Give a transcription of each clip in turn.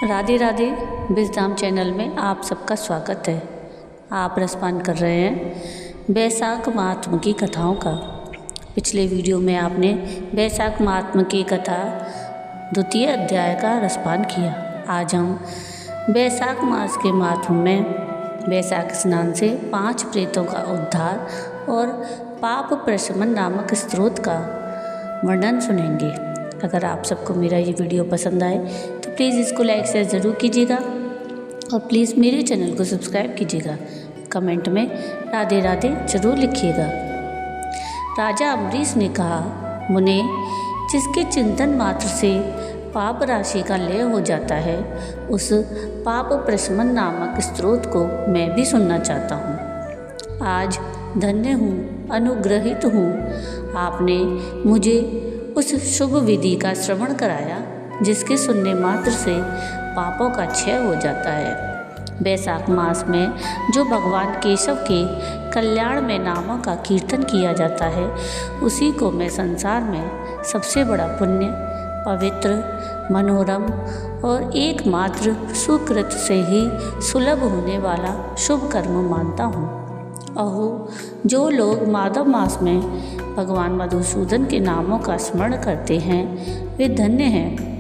Radhe Radhe. Wisdom channel में आप सबका स्वागत है। आप रसपान कर रहे हैं बैसाख महात्म की कथाओं का। पिछले वीडियो में आपने बैसाख महात्म की कथा द्वितीय अध्याय का रसपान किया। आज हम बैसाख मास के महात्म में बैसाख स्नान से 5 प्रेतों का उद्धार और पाप प्रशमन नामक स्त्रोत का वर्णन सुनेंगे। अगर आप सबको मेरा ये वीडियो पसंद आए तो प्लीज़ इसको लाइक शेयर ज़रूर कीजिएगा और प्लीज़ मेरे चैनल को सब्सक्राइब कीजिएगा। कमेंट में राधे राधे ज़रूर लिखिएगा। राजा अम्बरीश ने कहा, मुने, जिसके चिंतन मात्र से पाप राशि का लय हो जाता है, उस पाप प्रशमन नामक स्त्रोत को मैं भी सुनना चाहता हूँ। आज धन्य हूँ, अनुग्रहित हूँ। आपने मुझे उस शुभ विधि का श्रवण कराया जिसके सुनने मात्र से पापों का क्षय हो जाता है। बैसाख मास में जो भगवान केशव के कल्याण में नामों का कीर्तन किया जाता है, उसी को मैं संसार में सबसे बड़ा पुण्य, पवित्र, मनोरम और एकमात्र सुकृत से ही सुलभ होने वाला शुभ कर्म मानता हूँ। अहो, जो लोग माधव मास में भगवान मधुसूदन के नामों का स्मरण करते हैं, वे धन्य हैं।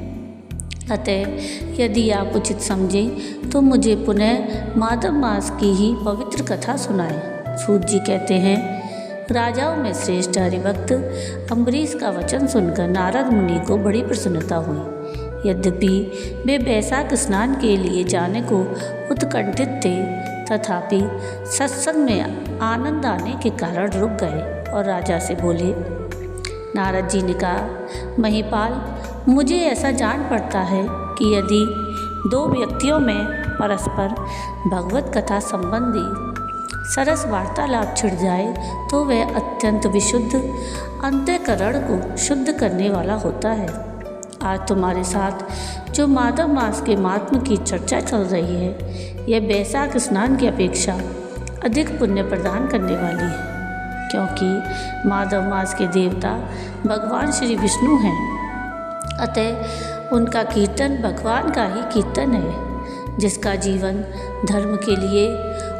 अतः यदि आप उचित समझें तो मुझे पुनः माधव मास की ही पवित्र कथा सुनाएं। सूत जी कहते हैं, राजाओं में श्रेष्ठ हरिभक्त अम्बरीश का वचन सुनकर नारद मुनि को बड़ी प्रसन्नता हुई। यद्यपि वे बैसाख स्नान के लिए जाने को उत्कंठित थे, तथापि सत्संग में आनंद आने के कारण रुक गए और राजा से बोले। नारद जी ने कहा, महिपाल, मुझे ऐसा जान पड़ता है कि यदि 2 व्यक्तियों में परस्पर भगवत कथा संबंधी सरस वार्तालाप छिड़ जाए तो वह अत्यंत विशुद्ध अंतःकरण को शुद्ध करने वाला होता है। आज तुम्हारे साथ जो माधव मास के महात्म की चर्चा चल रही है, यह बैसाख स्नान की अपेक्षा अधिक पुण्य प्रदान करने वाली है, क्योंकि माधव मास के देवता भगवान श्री विष्णु हैं। अतः उनका कीर्तन भगवान का ही कीर्तन है, जिसका जीवन धर्म के लिए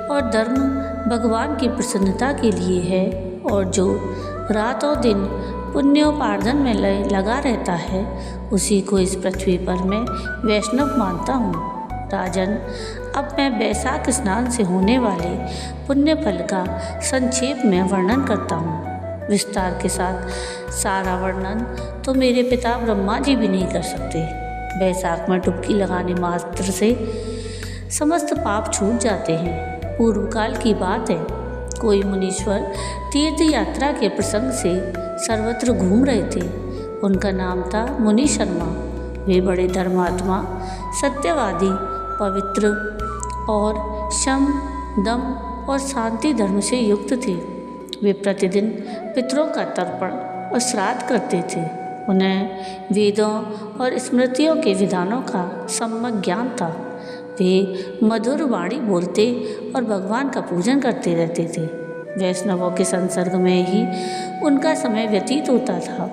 और धर्म भगवान की प्रसन्नता के लिए है, और जो रातों दिन पुण्योपार्जन में लगा रहता है, उसी को इस पृथ्वी पर मैं वैष्णव मानता हूँ। राजन, अब मैं बैसाख स्नान से होने वाले पुण्य फल का संक्षेप में वर्णन करता हूँ। विस्तार के साथ सारा वर्णन तो मेरे पिता ब्रह्मा जी भी नहीं कर सकते। बैसाख में डुबकी लगाने मात्र से समस्त पाप छूट जाते हैं। पूर्व काल की बात है, कोई मुनीश्वर तीर्थ यात्रा के प्रसंग से सर्वत्र घूम रहे थे। उनका नाम था मुनि शर्मा। वे बड़े धर्मात्मा, सत्यवादी, पवित्र और शम, दम और शांति धर्म से युक्त थे। वे प्रतिदिन पितरों का तर्पण और श्राद्ध करते थे। उन्हें वेदों और स्मृतियों के विधानों का सम्यक ज्ञान था। वे मधुर वाणी बोलते और भगवान का पूजन करते रहते थे। वैष्णवों के संसर्ग में ही उनका समय व्यतीत होता था।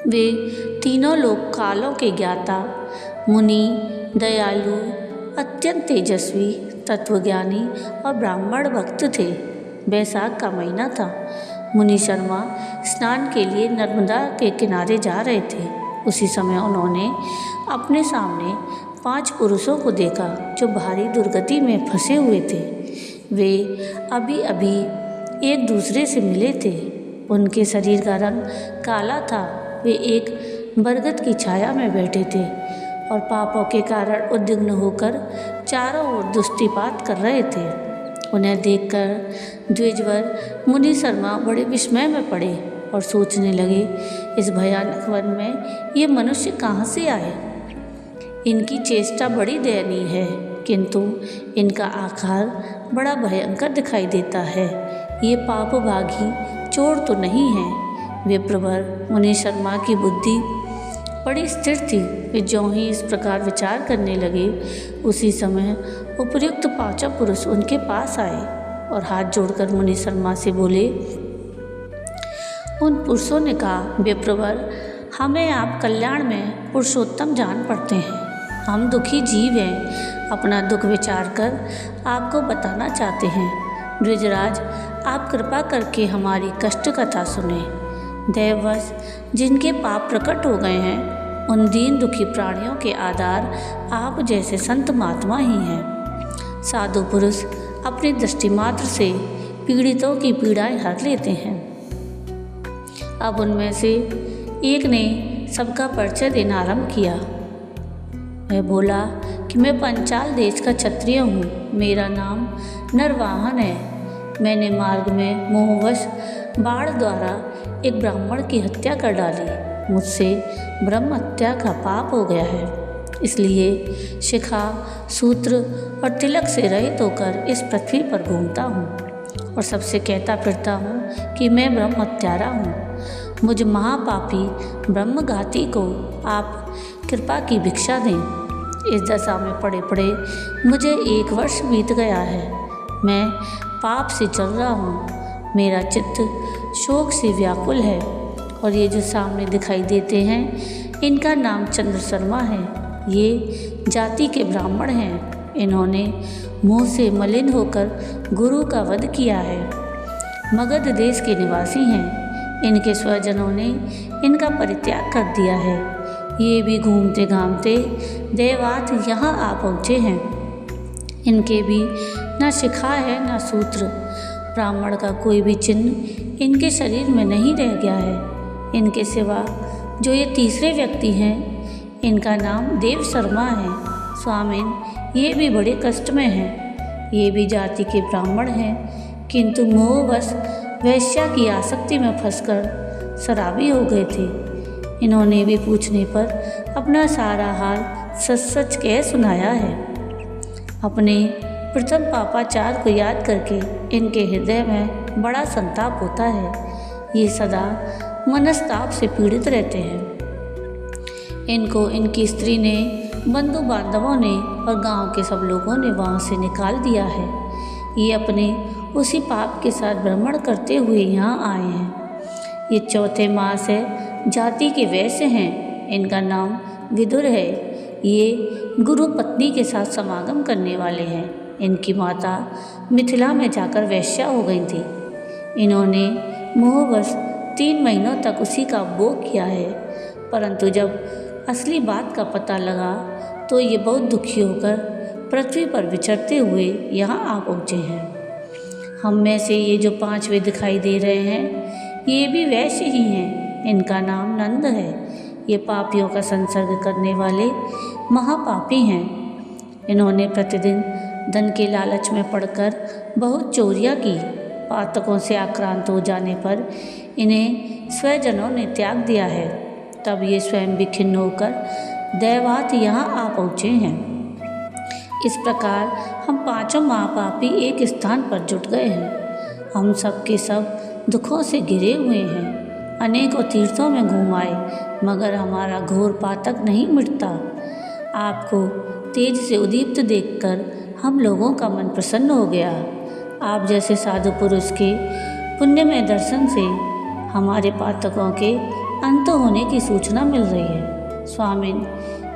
वे तीनों लोक कालों के ज्ञाता, मुनि, दयालु, अत्यंत तेजस्वी, तत्वज्ञानी और ब्राह्मण भक्त थे। बैसाख का महीना था। मुनि शर्मा स्नान के लिए नर्मदा के किनारे जा रहे थे। उसी समय उन्होंने अपने सामने 5 पुरुषों को देखा जो भारी दुर्गति में फंसे हुए थे। वे अभी अभी एक दूसरे से मिले थे। उनके शरीर का रंग काला था। वे एक बरगद की छाया में बैठे थे और पापों के कारण उद्विग्न होकर चारों ओर दृष्टिपात कर रहे थे। उन्हें देखकर द्विजवर मुनि शर्मा बड़े विस्मय में पड़े और सोचने लगे, इस भयानक वन में ये मनुष्य कहाँ से आए। इनकी चेष्टा बड़ी दयनीय है, किंतु इनका आकार बड़ा भयंकर दिखाई देता है। ये पापभागी चोर तो नहीं है। विप्रवर मुनि शर्मा की बुद्धि बड़ी स्थिर थी। वे ज्यों ही इस प्रकार विचार करने लगे, उसी समय उपर्युक्त 5 पुरुष उनके पास आए और हाथ जोड़कर मुनि शर्मा से बोले। उन पुरुषों ने कहा, विप्रवर, हमें आप कल्याण में पुरुषोत्तम जान पड़ते हैं। हम दुखी जीव हैं, अपना दुख विचार कर आपको बताना चाहते हैं। द्विजराज, आप कृपा करके हमारी कष्ट कथा सुने। दैववश जिनके पाप प्रकट हो गए हैं, उन दीन दुखी प्राणियों के आधार आप जैसे संत महात्मा ही हैं। साधु पुरुष अपनी दृष्टि मात्र से पीड़ितों की पीड़ाएं हर लेते हैं। अब उनमें से एक ने सबका परिचय देना आरंभ किया। वह बोला कि मैं पंचाल देश का क्षत्रिय हूँ, मेरा नाम नरवाहन है। मैंने मार्ग में मोहवश बाण द्वारा एक ब्राह्मण की हत्या कर डाली। मुझसे ब्रह्म हत्या का पाप हो गया है, इसलिए शिखा, सूत्र और तिलक से रहित होकर इस पृथ्वी पर घूमता हूँ और सबसे कहता फिरता हूँ कि मैं ब्रह्म हत्यारा हूँ। मुझ महापापी ब्रह्मघाती को आप कृपा की भिक्षा दें। इस दशा में पड़े पड़े मुझे 1 वर्ष बीत गया है। मैं पाप से चल रहा हूँ, मेरा चित्त शोक से व्याकुल है। और ये जो सामने दिखाई देते हैं, इनका नाम चंद्र शर्मा है। ये जाति के ब्राह्मण हैं। इन्होंने मुँह से मलिन होकर गुरु का वध किया है। मगध देश के निवासी हैं। इनके स्वजनों ने इनका परित्याग कर दिया है। ये भी घूमते घामते देवात यहाँ आ पहुँचे हैं। इनके भी न शिखा है न सूत्र। ब्राह्मण का कोई भी चिन्ह इनके शरीर में नहीं रह गया है। इनके सिवा जो ये तीसरे व्यक्ति हैं, इनका नाम देव शर्मा है। स्वामिन, ये भी बड़े कष्ट में हैं। ये भी जाति के ब्राह्मण हैं, किंतु मोहवश वैश्या की आसक्ति में फंसकर शराबी हो गए थे। इन्होंने भी पूछने पर अपना सारा हाल सच सच कह सुनाया है। अपने प्रथम पापाचार को याद करके इनके हृदय में बड़ा संताप होता है। ये सदा मनस्ताप से पीड़ित रहते हैं। इनको इनकी स्त्री ने, बंधु बांधवों ने और गांव के सब लोगों ने वहाँ से निकाल दिया है। ये अपने उसी पाप के साथ भ्रमण करते हुए यहाँ आए हैं। ये चौथे मास है, जाति के वैश्य हैं। इनका नाम विदुर है। ये गुरु पत्नी के साथ समागम करने वाले हैं। इनकी माता मिथिला में जाकर वैश्या हो गई थी। इन्होंने मोहवश 3 महीनों तक उसी का भोग किया है, परंतु जब असली बात का पता लगा तो ये बहुत दुखी होकर पृथ्वी पर विचरते हुए यहाँ आ पहुँचे हैं। हम में से ये जो 5वें दिखाई दे रहे हैं, ये भी वैश्य ही हैं। इनका नाम नंद है। ये पापियों का संसर्ग करने वाले महापापी हैं। इन्होंने प्रतिदिन धन के लालच में पड़कर बहुत चोरियाँ की। पातकों से आक्रांत हो जाने पर इन्हें स्वजनों ने त्याग दिया है। तब ये स्वयं भी खिन्न होकर दैवात यहाँ आ पहुँचे हैं। इस प्रकार हम 5 महापापी एक स्थान पर जुट गए हैं। हम सब के सब दुखों से घिरे हुए हैं। अनेकों तीर्थों में घूम आए, मगर हमारा घोर पातक नहीं मिटता। आपको तेज से उदीप्त देखकर हम लोगों का मन प्रसन्न हो गया। आप जैसे साधु पुरुष के पुण्यमय दर्शन से हमारे पातकों के अंत होने की सूचना मिल रही है। स्वामिन,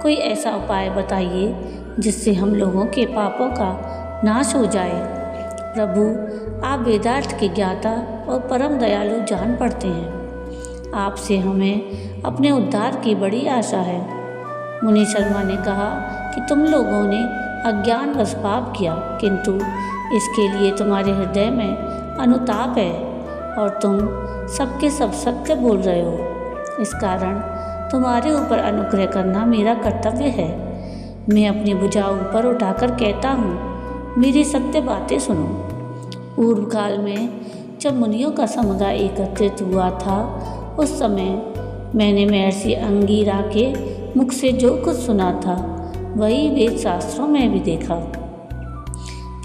कोई ऐसा उपाय बताइए जिससे हम लोगों के पापों का नाश हो जाए। प्रभु, आप वेदार्थ के ज्ञाता और परम दयालु जान पड़ते हैं। आपसे हमें अपने उद्धार की बड़ी आशा है। मुनि शर्मा ने कहा कि तुम लोगों ने अज्ञानवश पाप किया, किंतु इसके लिए तुम्हारे हृदय में अनुताप है और तुम सबके सब सत्य बोल रहे हो। इस कारण तुम्हारे ऊपर अनुग्रह करना मेरा कर्तव्य है। मैं अपनी भुजा ऊपर उठाकर कहता हूँ, मेरी सत्य बातें सुनो। पूर्व काल में जब मुनियों का समुदाय एकत्रित हुआ था, उस समय मैंने महर्षि अंगिरा के मुख से जो कुछ सुना था, वही वेद शास्त्रों में भी देखा।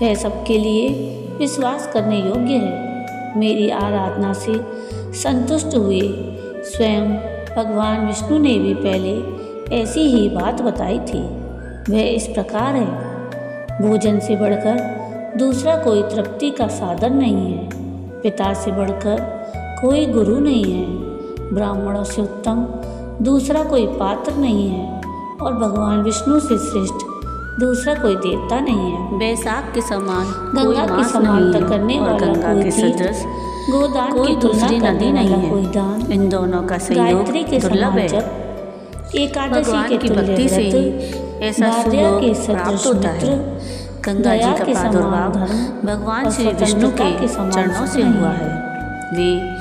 वह सबके लिए विश्वास करने योग्य है। मेरी आराधना से संतुष्ट हुए स्वयं भगवान विष्णु ने भी पहले ऐसी ही बात बताई थी। वह इस प्रकार है, भोजन से बढ़कर दूसरा कोई तृप्ति का साधन नहीं है। पिता से बढ़कर कोई गुरु नहीं है। ब्राह्मणों से उत्तम दूसरा कोई पात्र नहीं है और भगवान विष्णु से श्रेष्ठ दूसरा कोई देवता नहीं है। बैसाख के समान गंगा की समानता करने वाला गंगा कोई के तीर्थ, सदृश गोदान कोई की तुलना दूसरी करने नदी नहीं वाला है। कोई दान, इन दोनों का सहयोग गायत्री के दुर्लभ समान है। जप, एकादशी भगवान के की तुल्य भक्ति से ही व्रत, ऐसा भार्या के सुयोग प्राप्त सदृश होता है। मित्र, गंगा जी दया का के समान प्रादुर्भाव धर्म भगवान और श्री विष्णु स्वतंत्रता के के समान चरणों से सुख नहीं हुआ है। है। वे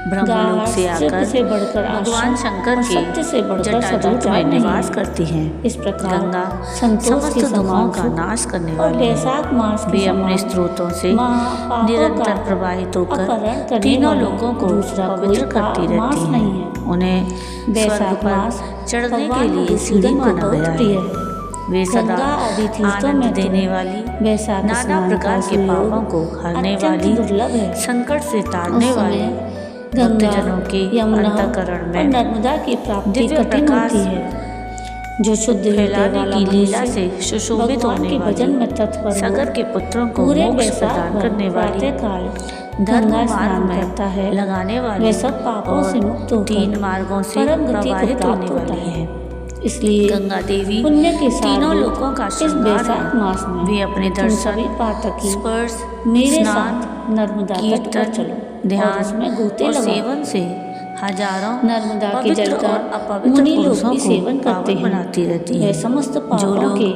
ब्रह्मलोक से गाढ़ आकर से बढ़कर भगवान आशा शंकर और सत्य से के बढ़कर जटाजूट सदाचार में नहीं निवास है। करती हैं। इस प्रकार गंगा संतोष समस्त के दुखों समान का सुख नाश करने और वाली है। बैसाख मास के वे अपने समान स्रोतों से महापापों निरंतर का प्रवाहित अपहरण होकर करने तीनों वाला लोगों को दूसरा पवित्र कोई करती मास रहती नहीं हैं। है। उन्हें स्वर्ग बैसाख पर मास चढ़ने के भगवान लिए सीढ़ी मधुसूदन को माना बहुत गया प्रिय है। है। वे सदा गंगा आदि तीर्थों आनंद में तो देने वाली, बैसाख नाना स्नान प्रकार का के सुयोग पापों को हरने अत्यंत वाली, दुर्लभ है। संकट से तारने उस वाली, समय गंगा, भक्तजनों के यमुना अंतःकरण और में नर्मदा की प्राप्ति दिव्य कठिन प्रकाश होती है। जो शुद्ध हृदय फैलाने वाला की लीला मनुष्य से सुशोभित भगवान होने के भजन वाली, में तत्पर हो सगर के पुत्रों को पूरे मोक्ष बैसाख प्रदान भर करने वाली, प्रातःकाल धर्म गंगा मार्ग स्नान में करता है, लगाने वाली वह सब पापों से मुक्त और होकर 3 मार्गों से परम गति को प्रवाहित प्राप्त होने होता वाली है। है। इसलिए गंगा देवी पुण्य के साथ तीनों लोकों का इस श्रृंगार बैसाख है। मास में वे अपने तुम दर्शन, सभी पातकी स्पर्श, मेरे स्नान, साथ नर्मदा तट पर कीर्तन, चलो और ध्यान उसमें गोते और लगाओ। सेवन से हजारों नर्मदा के पवित्र जल का और अपवित्र मुनि लोग पुरुषों भी को सेवन करते पावन हैं। बनाती रहती वह है। समस्त जो पापों लोग के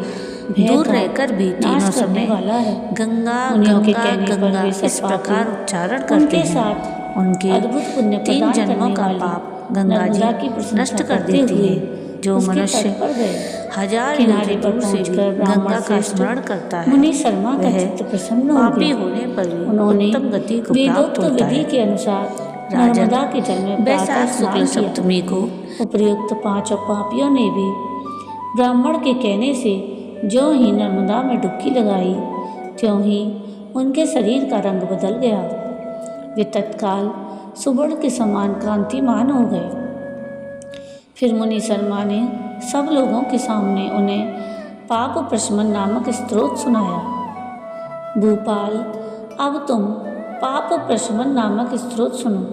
भय दूर का रहकर भी तीनों नाश करने समय वाला है। गंगा मुनियों के गंगा कहने पर गंगा वे सब इस प्रकार पापी उच्चारण करते उनके हैं। साथ उनके अद्भुत पुण्य 3 प्रदान जन्मों करने का वाली पाप गंगा जी नर्मदा की प्रशंसा नष्ट कर करते देती हुए है। जो उसके मनुष्य तट पर गए। हजार किनारे योजन पर दूर से भी पहुंचकर ब्राह्मण गंगा का श्रेष्ठ स्मरण करता है, मुनि शर्मा का वह चित्त प्रसन्न हो पापी गया। होने पर भी उन्होंने उत्तम गति को प्राप्त वेदोक्त होता विधि है। के अनुसार राजन, नर्मदा के जल में प्रातः बैसाख स्नान शुक्ल किया। सप्तमी को उपर्युक्त 5 पापियों ने भी ब्राह्मण के कहने से ज्यों ही नर्मदा में डुबकी लगाई, त्यों ही उनके शरीर का रंग बदल गया। वे तत्काल सुवर्ण के समान कांतिमान हो गए। फिर मुनि शर्मा ने सब लोगों के सामने उन्हें पाप प्रशमन नामक स्त्रोत सुनाया। भूपाल, अब तुम पाप प्रशमन नामक स्त्रोत सुनो।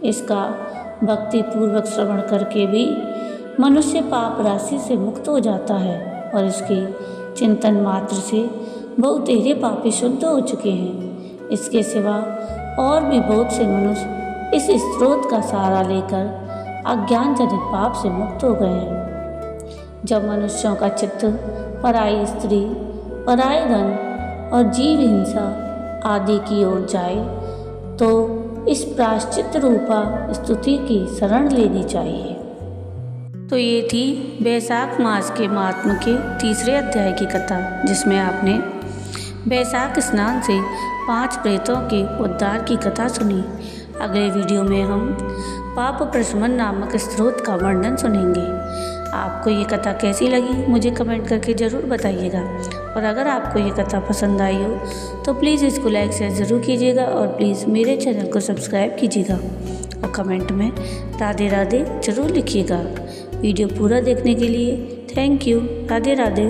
इसका भक्ति पूर्वक श्रवण करके भी मनुष्य पाप राशि से मुक्त हो जाता है और इसके चिंतन मात्र से बहुतेरे पापी शुद्ध हो चुके हैं। इसके सिवा और भी बहुत से मनुष्य इस स्त्रोत का सहारा लेकर अज्ञान जनित पाप से मुक्त हो गए हैं। जब मनुष्यों का चित्त पराई स्त्री, पराय धन और जीव हिंसा आदि की ओर जाए तो इस प्रायश्चित रूपा स्तुति की शरण लेनी चाहिए। तो ये थी बैसाख मास के महात्म के 3रे अध्याय की कथा, जिसमें आपने बैसाख स्नान से 5 प्रेतों के उद्धार की कथा सुनी। अगले वीडियो में हम पाप प्रशमन नामक स्त्रोत का वर्णन सुनेंगे। आपको ये कथा कैसी लगी मुझे कमेंट करके ज़रूर बताइएगा, और अगर आपको ये कथा पसंद आई हो तो प्लीज़ इसको लाइक शेयर ज़रूर कीजिएगा और प्लीज़ मेरे चैनल को सब्सक्राइब कीजिएगा और कमेंट में राधे राधे ज़रूर लिखिएगा। वीडियो पूरा देखने के लिए थैंक यू। राधे राधे।